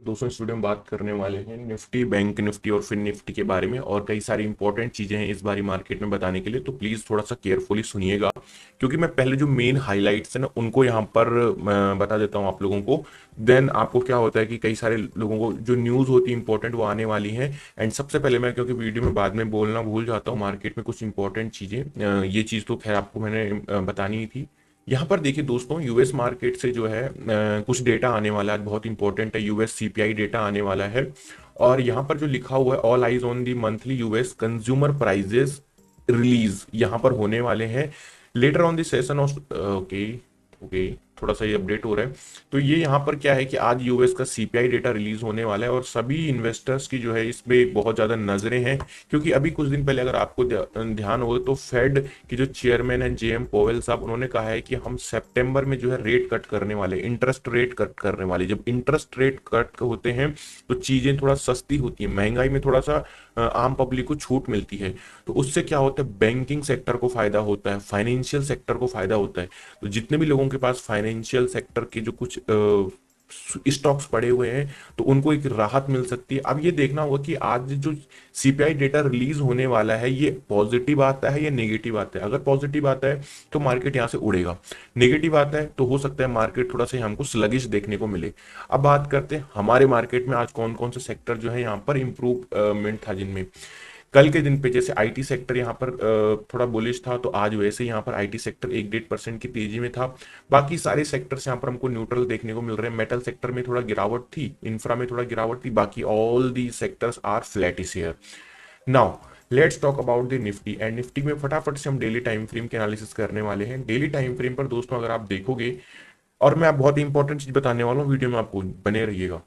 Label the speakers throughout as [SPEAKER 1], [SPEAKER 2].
[SPEAKER 1] दोस्तों इस वीडियो में बात करने वाले हैं निफ्टी, बैंक निफ्टी और फिन निफ्टी के बारे में, और कई सारी इंपॉर्टेंट चीजें हैं इस बारी मार्केट में बताने के लिए। तो प्लीज थोड़ा सा केयरफुली सुनिएगा, क्योंकि मैं पहले जो मेन हाइलाइट्स है ना उनको यहाँ पर बता देता हूँ आप लोगों को। देन आपको क्या होता है कि कई सारे लोगों को जो न्यूज़ होती है इंपॉर्टेंट वो आने वाली है। एंड सबसे पहले मैं, क्योंकि वीडियो में बाद में बोलना भूल जाता हूँ, मार्केट में कुछ इंपॉर्टेंट चीजें, ये चीज़ तो खैर आपको मैंने बतानी ही थी। यहाँ पर देखिए दोस्तों, यूएस मार्केट से जो है कुछ डेटा आने वाला है, बहुत इंपॉर्टेंट है। यूएस सीपीआई डेटा आने वाला है, और यहाँ पर जो लिखा हुआ है all eyes on the monthly US consumer prices release यहाँ पर होने वाले हैं later on the session of. Okay okay, थोड़ा सा ये अपडेट हो रहा है। तो ये यहाँ पर क्या है कि आज यूएस का सीपीआई डेटा रिलीज होने वाला है, और सभी इन्वेस्टर्स की जो है इसमें बहुत ज़्यादा नजरें हैं, क्योंकि अभी कुछ दिन पहले अगर आपको ध्यान हो तो फेड के जो चेयरमैन है जेएम पोवेल साहब, उन्होंने कहा है कि हम सितंबर में जो है रेट कट करने वाले, इंटरेस्ट रेट कट करने वाले। जब इंटरेस्ट रेट कट होते हैं तो चीज़ें थोड़ा सस्ती होती हैं, महंगाई में थोड़ा सा आम पब्लिक को छूट मिलती है। तो उससे क्या होता है, बैंकिंग सेक्टर को फायदा होता है, फाइनेंशियल सेक्टर को फायदा होता है। तो जितने भी लोगों के पास फाइनेंशियल सेक्टर के जो कुछ स्टॉक्स पड़े हुए हैं, तो उनको एक राहत मिल सकती है। अब ये देखना होगा कि आज जो सीपीआई डेटा रिलीज होने वाला है ये पॉजिटिव आता है या नेगेटिव आता है। अगर पॉजिटिव आता है तो मार्केट यहाँ से उड़ेगा, नेगेटिव आता है तो हो सकता है मार्केट थोड़ा सा हमको स्लगिश देखने को मिले। अब बात करते हैं हमारे मार्केट में आज कौन कौन से सेक्टर जो है यहाँ पर इंप्रूवमेंट था, जिनमें कल के दिन पे जैसे आईटी सेक्टर यहाँ पर थोड़ा बुलिश था, तो आज वैसे यहाँ पर आईटी सेक्टर 1-1.5% की तेजी में था। बाकी सारे सेक्टर्स यहाँ पर हमको न्यूट्रल देखने को मिल रहे हैं। मेटल सेक्टर में थोड़ा गिरावट थी, इंफ्रा में थोड़ा गिरावट थी, बाकी all the sectors are flattish here. Now let's talk about the Nifty. And Nifty में फटाफट से हम डेली टाइम फ्रेम के एनालिसिस करने वाले हैं। डेली टाइम फ्रेम पर दोस्तों अगर आप देखोगे, और मैं आप बहुत इंपॉर्टेंट चीज बताने वाला हूँ, वीडियो में आपको बने रहिएगा।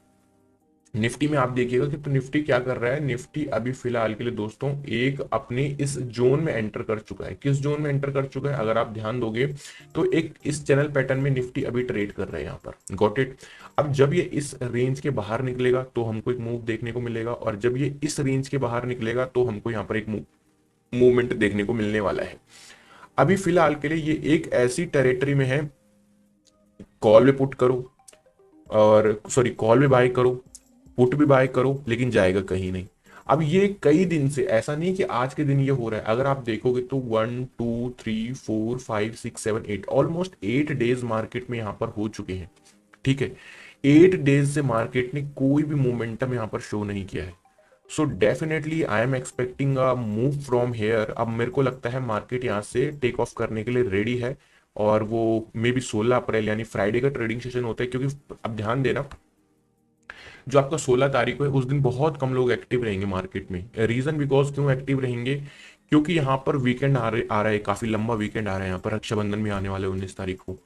[SPEAKER 1] निफ्टी में आप देखिएगा कि तो निफ्टी क्या कर रहा है। निफ्टी अभी फिलहाल के लिए दोस्तों एक अपने इस जोन में एंटर कर चुका है। किस जोन में एंटर कर चुका है अगर आप ध्यान दोगे तो एक इस चैनल पैटर्न में निफ्टी अभी ट्रेड कर रहा है यहाँ पर। Got it. अब जब ये इस रेंज के बाहर निकलेगा तो हमको एक मूव देखने को मिलेगा, और जब ये इस रेंज के बाहर निकलेगा तो हमको यहाँ पर एक मूवमेंट देखने को मिलने वाला है। अभी फिलहाल के लिए ये एक ऐसी टेरिटरी में है, कॉल में पुट करो, और सॉरी कॉल में बाय करो, पुट भी बाय करो, लेकिन जाएगा कहीं नहीं। अब ये कई दिन से, ऐसा नहीं कि आज के दिन ये हो रहा है। अगर आप देखोगे तो 1 2 3 4 5 6 7 8 ऑलमोस्ट 8 डेज मार्केट में यहाँ पर हो चुके हैं। ठीक है, 8 डेज से मार्केट ने कोई भी मोमेंटम यहाँ पर शो नहीं किया है। So definitely I am expecting a move from here. अब मेरे को लगता है मार्केट यहाँ से टेक ऑफ करने के लिए रेडी है, और वो मे बी 16 अप्रैल यानी फ्राइडे का ट्रेडिंग सेशन होता है। क्योंकि अब ध्यान देना, जो आपका 16 तारीख को है उस दिन बहुत कम लोग एक्टिव रहेंगे मार्केट में। रीजन बिकॉज क्यों एक्टिव रहेंगे, क्योंकि यहाँ पर वीकेंड आ रहा है, काफी लंबा वीकेंड आ रहा है। यहाँ पर रक्षाबंधन भी आने वाले 19 तारीख को।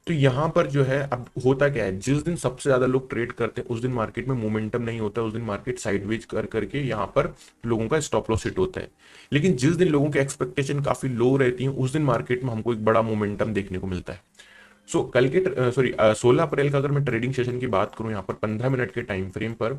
[SPEAKER 1] तो यहाँ पर जो है, अब होता क्या है, जिस दिन सबसे ज्यादा लोग ट्रेड करते हैं उस दिन मार्केट में मोमेंटम नहीं होता है। उस दिन मार्केट साइडवेज कर करके यहाँ पर लोगों का स्टॉप लॉस हिट होता है। लेकिन जिस दिन लोगों की एक्सपेक्टेशन काफी लो रहती है उस दिन मार्केट में हमको एक बड़ा मोमेंटम देखने को मिलता है। सो कल के, सॉरी 16 अप्रैल का अगर मैं ट्रेडिंग सेशन की बात करूं यहाँ पर 15 मिनट के टाइम फ्रेम पर,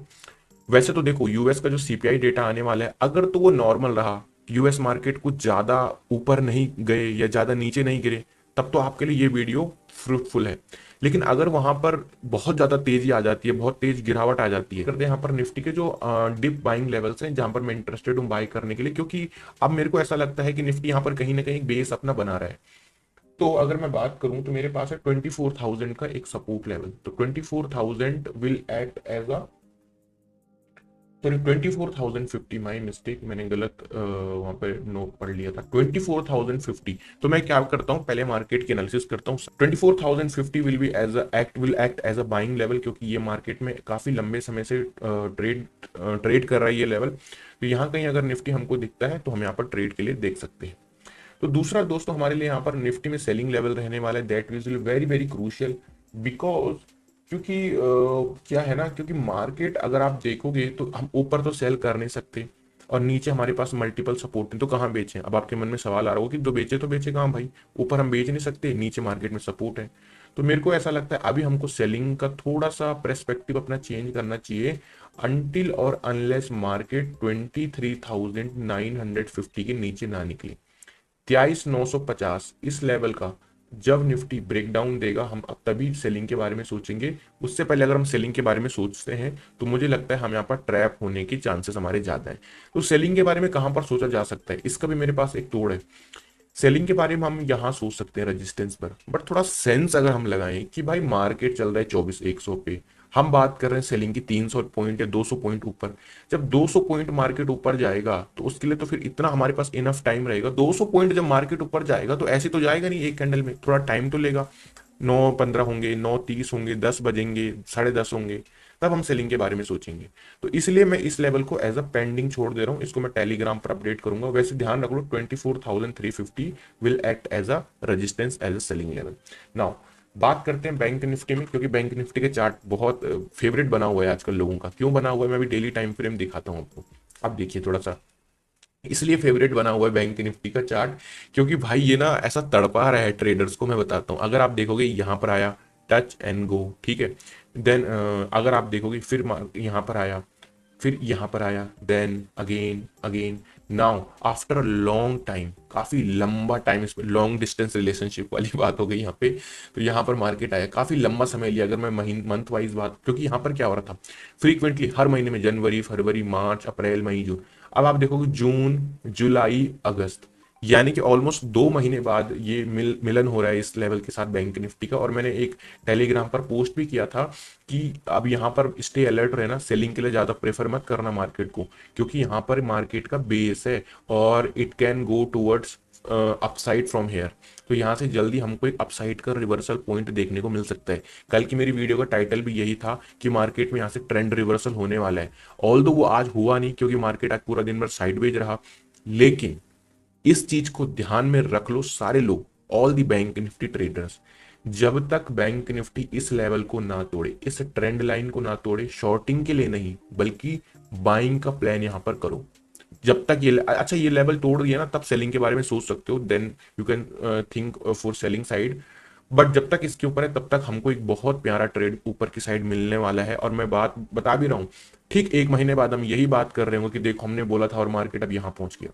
[SPEAKER 1] वैसे तो देखो यूएस का जो सीपीआई डेटा आने वाला है, अगर तो वो नॉर्मल रहा, यूएस मार्केट कुछ ज्यादा ऊपर नहीं गए या ज्यादा नीचे नहीं गिरे, तब तो आपके लिए ये वीडियो फ्रूटफुल है। लेकिन अगर वहां पर बहुत ज्यादा तेजी आ जाती है, बहुत तेज गिरावट आ जाती है, करते हैं यहाँ पर निफ्टी के जो डिप बाइंग लेवल्स हैं जहां पर मैं इंटरेस्टेड हूँ बाई करने के लिए, क्योंकि अब मेरे को ऐसा लगता है कि निफ्टी यहाँ पर कहीं ना कहीं बेस अपना बना रहा है। तो अगर मैं बात करूं तो मेरे पास है 24,000 का एक सपोर्ट लेवल। तो 24,000 will act as a, sorry 24,050, my mistake, मैंने गलत वहां पे नोट पढ़ लिया था, 24,050। तो मैं क्या करता हूं, पहले मार्केट की एनालिसिस करता हूं। 24,050 will act as a buying level, क्योंकि ये मार्केट में काफी लंबे समय से ट्रेड कर रहा है ये लेवल। तो यहाँ कहीं अगर निफ्टी हमको दिखता है तो हम यहाँ पर ट्रेड के लिए देख सकते हैं। तो दूसरा दोस्तों हमारे लिए यहाँ पर निफ्टी में सेलिंग लेवल रहने वाला है, that will very very crucial. Because क्योंकि क्या है ना, क्योंकि मार्केट अगर आप देखोगे तो हम ऊपर तो सेल कर नहीं सकते, और नीचे हमारे पास मल्टीपल सपोर्ट है, तो कहाँ बेचें। अब आपके मन में सवाल आ रहा होगा कि तो बेचे कहाँ भाई, ऊपर हम बेच नहीं सकते, नीचे मार्केट में सपोर्ट है। तो मेरे को ऐसा लगता है अभी हमको सेलिंग का थोड़ा सा पर्सपेक्टिव अपना चेंज करना चाहिए, अनटिल और अनलेस मार्केट 23,950 के नीचे ना निकले। 23,950 इस लेवल का जब निफ्टी ब्रेक डाउन देगा हम अब तभी सेलिंग के बारे में सोचेंगे। उससे पहले अगर हम सेलिंग के बारे में सोचते हैं तो मुझे लगता है हम यहाँ पर ट्रैप होने की चांसेस हमारे ज्यादा है। तो सेलिंग के बारे में कहां पर सोचा जा सकता है, इसका भी मेरे पास एक तोड़ है। सेलिंग के बारे में हम यहाँ सोच सकते हैं रेजिस्टेंस पर, बट थोड़ा सेंस अगर हम लगाएं कि भाई मार्केट चल रहा है 24,100 पे, हम बात कर रहे हैं सेलिंग की 300 पॉइंट या 200 पॉइंट ऊपर। जब 200 पॉइंट मार्केट ऊपर जाएगा तो उसके लिए तो फिर इतना हमारे पास इनफ टाइम रहेगा। 200 पॉइंट जब मार्केट ऊपर जाएगा तो ऐसे तो जाएगा नहीं एक कैंडल में, थोड़ा टाइम तो लेगा। 9:15 होंगे, 9:30 होंगे, 10 बजेंगे, 10:30 होंगे, तब हम सेलिंग के बारे में सोचेंगे। तो इसलिए मैं इस लेवल को एज अ पेंडिंग छोड़ दे रहा हूं, इसको मैं टेलीग्राम पर अपडेट करूंगा। वैसे ध्यान रख लो 24,350 will act as a resistance as a selling level. Now बात करते हैं बैंक निफ्टी में, क्योंकि बैंक निफ्टी के चार्ट बहुत फेवरेट बना हुआ है आजकल लोगों का। क्यों बना हुआ है मैं भी डेली टाइम फ्रेम दिखाता हूं आपको। अब देखिए थोड़ा सा इसलिए फेवरेट बना हुआ है बैंक निफ्टी का चार्ट, क्योंकि भाई ये ना ऐसा तड़पा रहा है ट्रेडर्स को। मैं बताता हूँ, अगर आप देखोगे यहाँ पर आया टच एंड गो, ठीक है। देन अगर आप देखोगे फिर यहाँ पर आया, फिर यहाँ पर आया, then again again. Now after a long time, काफी लंबा टाइम, इस लॉन्ग डिस्टेंस रिलेशनशिप वाली बात हो गई यहाँ पे। तो यहाँ पर मार्केट आया, काफी लंबा समय लिया। अगर मैं महीन मंथ वाइज बात, क्योंकि यहाँ पर क्या हो रहा था फ्रीक्वेंटली हर महीने में, जनवरी फरवरी मार्च अप्रैल मई जून, अब आप देखोगे जून जुलाई अगस्त, यानी कि ऑलमोस्ट 2 महीने बाद ये मिलन हो रहा है इस लेवल के साथ बैंक निफ्टी का। और मैंने एक टेलीग्राम पर पोस्ट भी किया था कि अब यहाँ पर स्टे अलर्ट रहना, सेलिंग के लिए ज्यादा प्रेफर मत करना मार्केट को, क्योंकि यहाँ पर मार्केट का बेस है और it can go towards upside from here. तो यहाँ से जल्दी हमको एक अपसाइड का रिवर्सल पॉइंट देखने को मिल सकता है। कल की मेरी वीडियो का टाइटल भी यही था कि मार्केट में यहाँ से ट्रेंड रिवर्सल होने वाला है। ऑल दो वो आज हुआ नहीं, क्योंकि मार्केट आज पूरा दिन भर साइडवेज रहा। लेकिन इस चीज को ध्यान में रख लो सारे लोग, all the bank Nifty traders, जब तक बैंक निफ्टी इस लेवल को ना तोड़े, इस ट्रेंड लाइन को ना तोड़े, शॉर्टिंग के लिए नहीं बल्कि बाइंग का प्लान यहां पर करो। जब तक ये अच्छा ये लेवल तोड़ दिया ना, तब सेलिंग के बारे में सोच सकते हो, then you can think for selling side. But जब तक इसके ऊपर है तब तक हमको एक बहुत प्यारा ट्रेड ऊपर की साइड मिलने वाला है। और मैं बात बता भी रहा हूं, ठीक 1 महीने बाद हम यही बात कर रहे होंगे कि देखो हमने बोला था और मार्केट अब यहां पहुंच गया।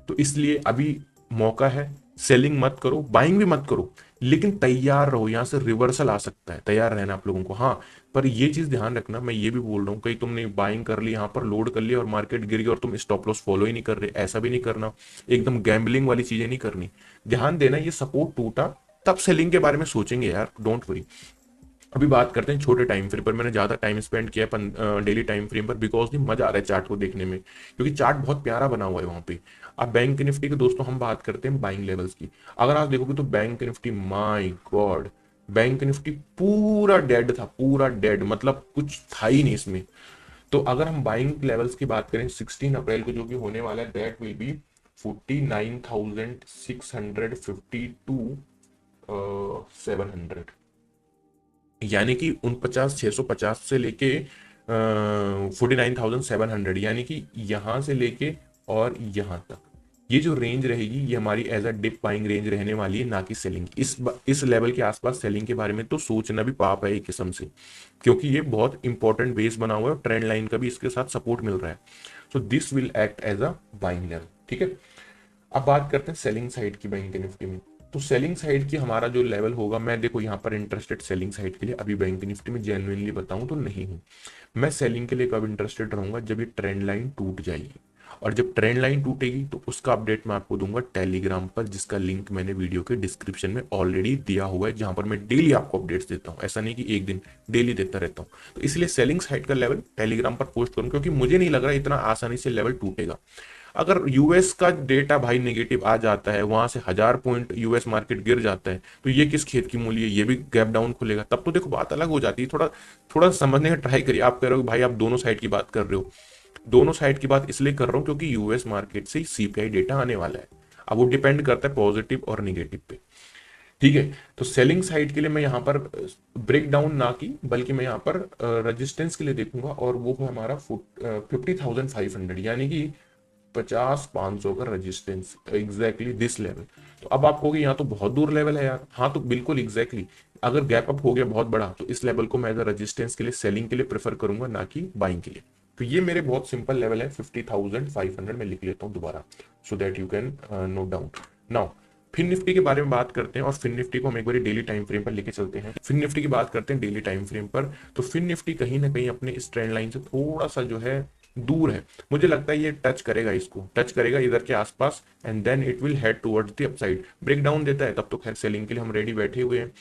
[SPEAKER 1] तो इसलिए अभी मौका है, सेलिंग मत करो, बाइंग भी मत करो, लेकिन तैयार रहो, यहां से रिवर्सल आ सकता है, तैयार रहना आप लोगों को। हाँ, पर ये चीज ध्यान रखना, मैं ये भी बोल रहा हूँ, कहीं तुमने बाइंग कर ली, यहाँ पर लोड कर लिया और मार्केट गिर गई और तुम स्टॉप लॉस फॉलो ही नहीं कर रहे, ऐसा भी नहीं करना। एकदम गैम्बलिंग वाली चीजें नहीं करनी। ध्यान देना, ये सपोर्ट टूटा तब सेलिंग के बारे में सोचेंगे यार, डोंट वरी। अभी बात करते हैं छोटे टाइम फ्रेम पर। मैंने ज्यादा टाइम स्पेंड किया है डेली टाइम फ्रेम पर, बिकॉज मजा आ रहा है चार्ट को देखने में, क्योंकि चार्ट बहुत प्यारा बना हुआ है वहां पे। अब बैंक निफ्टी के दोस्तों हम बात करते हैं बाइंग लेवल्स की। अगर आप देखोगे तो bank Nifty, my God, bank Nifty पूरा डेड था, पूरा डेड, मतलब कुछ था ही नहीं इसमें। तो अगर हम बाइंग लेवल्स की बात करें 16 अप्रैल को जो कि होने वाला है, दैट विल बी 49,650 टू 700, यानी कि 49,650 से लेके 49,700, यानी कि यहां से लेके और यहां तक ये जो रेंज रहेगी ये हमारी as a dip buying range रहने वाली है, ना कि सेलिंग। इस लेवल के आसपास सेलिंग के बारे में तो सोचना भी पाप है एक किस्म से, क्योंकि ये बहुत इंपॉर्टेंट बेस बना हुआ है और ट्रेंड लाइन का भी इसके साथ सपोर्ट मिल रहा है। So this will act as a buying level, ठीक है। अब बात करते हैं सेलिंग साइड की बैंक निफ्टी में। तो सेलिंग साइड की हमारा जो लेवल होगा, मैं देखो यहाँ पर इंटरेस्टेड सेलिंग साइड के लिए अभी बैंक निफ्टी में जेन्युइनली बताऊं तो नहीं हूं। मैं सेलिंग के लिए कब इंटरेस्टेड रहूंगा, जब ये ट्रेंड लाइन टूट जाएगी। और जब ट्रेंड लाइन टूटेगी तो उसका अपडेट मैं आपको दूंगा टेलीग्राम पर, जिसका लिंक मैंने वीडियो के डिस्क्रिप्शन में ऑलरेडी दिया हुआ है, जहां पर मैं डेली आपको अपडेट्स देता हूं। ऐसा नहीं कि एक दिन, डेली देता रहता हूं। तो इसलिए सेलिंग साइड का लेवल टेलीग्राम पर पोस्ट करूं, क्योंकि मुझे नहीं लग रहा इतना आसानी से लेवल टूटेगा। अगर यूएस का डेटा भाई नेगेटिव आ जाता है, वहां से 1,000 पॉइंट यूएस मार्केट गिर जाता है, तो ये किस खेत की मूली है, ये भी गैप डाउन खुलेगा, तब तो देखो बात अलग हो जाती है। थोड़ा थोड़ा समझने का ट्राई करिए। आप कह रहे हो भाई आप दोनों साइड की बात कर रहे हो, दोनों साइड की बात इसलिए कर रहा हूं क्योंकि यूएस मार्केट से सीपीआई डेटा आने वाला है। अब वो डिपेंड करता है पॉजिटिव और निगेटिव पे, ठीक है। तो सेलिंग साइड के लिए मैं यहाँ पर ब्रेक डाउन ना की, बल्कि मैं यहाँ पर रेजिस्टेंस के लिए देखूंगा, और वो है हमारा 50,500, यानी कि 50,500 का रेजिस्टेंस, एग्जैक्टली दिस लेवल। तो अब आप कहोगे यहाँ तो बहुत दूर लेवल है यार। हाँ, तो बिल्कुल एग्जैक्टली अगर गैप अप हो गया बहुत बड़ा, तो इस लेवल को मैं एज रेजिस्टेंस के लिए, सेलिंग के लिए प्रेफर करूंगा, ना कि बाइंग के लिए। तो ये मेरे बहुत सिंपल लेवल है 50,500, मैं लिख लेता हूँ दोबारा, so that you can note down. Now Fin Nifty के बारे में बात करते हैं और फिन निफ्टी को हम एक बार डेली टाइम फ्रेम पर लेके चलते हैं। फिन निफ्टी की बात करते हैं डेली टाइम फ्रेम पर। तो फिन निफ्टी कहीं ना कहीं अपने इस ट्रेंड लाइन से थोड़ा सा जो है दूर है। मुझे लगता है ये टच करेगा, इसको टच करेगा इधर के आसपास, and then it will head towards the upside. Break down देता है तब तो खैर सेलिंग के लिए हम रेडी बैठे हुए हैं।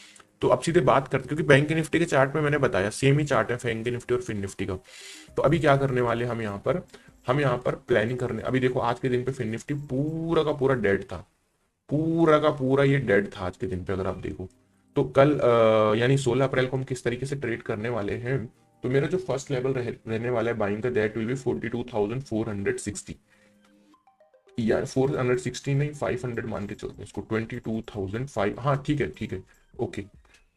[SPEAKER 1] तो अब सीधे बात करते, क्योंकि बैंक निफ्टी के चार्ट में मैंने बताया सेम ही चार्ट है बैंक निफ्टी और फिन निफ्टी का। तो अभी क्या करने वाले हम यहाँ पर, हम यहाँ पर प्लानिंग करने, अभी देखो आज के दिन पे फिन निफ्टी पूरा का पूरा डेड था, पूरा का पूरा ये डेड था आज के दिन पे। अगर आप देखो तो कल यानी 16 अप्रैल को हम किस तरीके से ट्रेड करने वाले हैं। तो मेरा जो फर्स्ट लेवल रहने वाला है बाइंग का, दैट विल बी 42,460, यार 460 नहीं 500 मान के चलते हैं इसको, 22,005, हाँ ठीक है ठीक है, ओके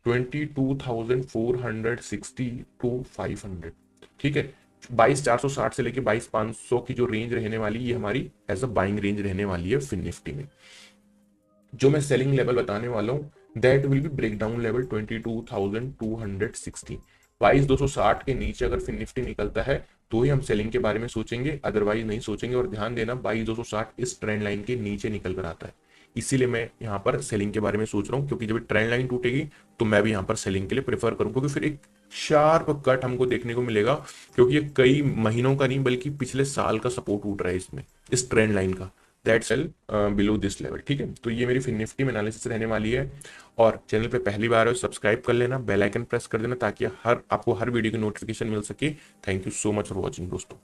[SPEAKER 1] 22,460 टू 500, ठीक है। 22,460 से लेके 22,500 की जो रेंज रहने वाली, ये हमारी एज अ बाइंग रेंज रहने वाली है फिन निफ्टी में। जो मैं सेलिंग लेवल बताने वाला हूँ, that will be break down level 22,260। 22,260 के नीचे अगर फिर निफ्टी निकलता है तो ही हम सेलिंग के बारे में सोचेंगे, अदरवाइज नहीं सोचेंगे। और ध्यान देना 22,260 इस ट्रेंड लाइन के नीचे निकल कर आता है, इसीलिए मैं यहाँ पर सेलिंग के बारे में सोच रहा हूँ। क्योंकि जब ट्रेंड लाइन टूटेगी तो मैं भी यहाँ पर सेलिंग के लिए प्रेफर करूँ, क्योंकि फिर एक शार्प कट हमको देखने को मिलेगा। क्योंकि ये कई महीनों का नहीं बल्कि पिछले साल का सपोर्ट टूट रहा है इसमें, इस ट्रेंड लाइन का, that cell below this level, ठीक है। तो ये मेरी फिन निफ्टी में एनालिसिस रहने वाली है। और चैनल पे पहली बार हो सब्सक्राइब कर लेना, बेल आइकन प्रेस कर देना, ताकि आपको हर वीडियो की नोटिफिकेशन मिल सके। Thank you so much for watching दोस्तों।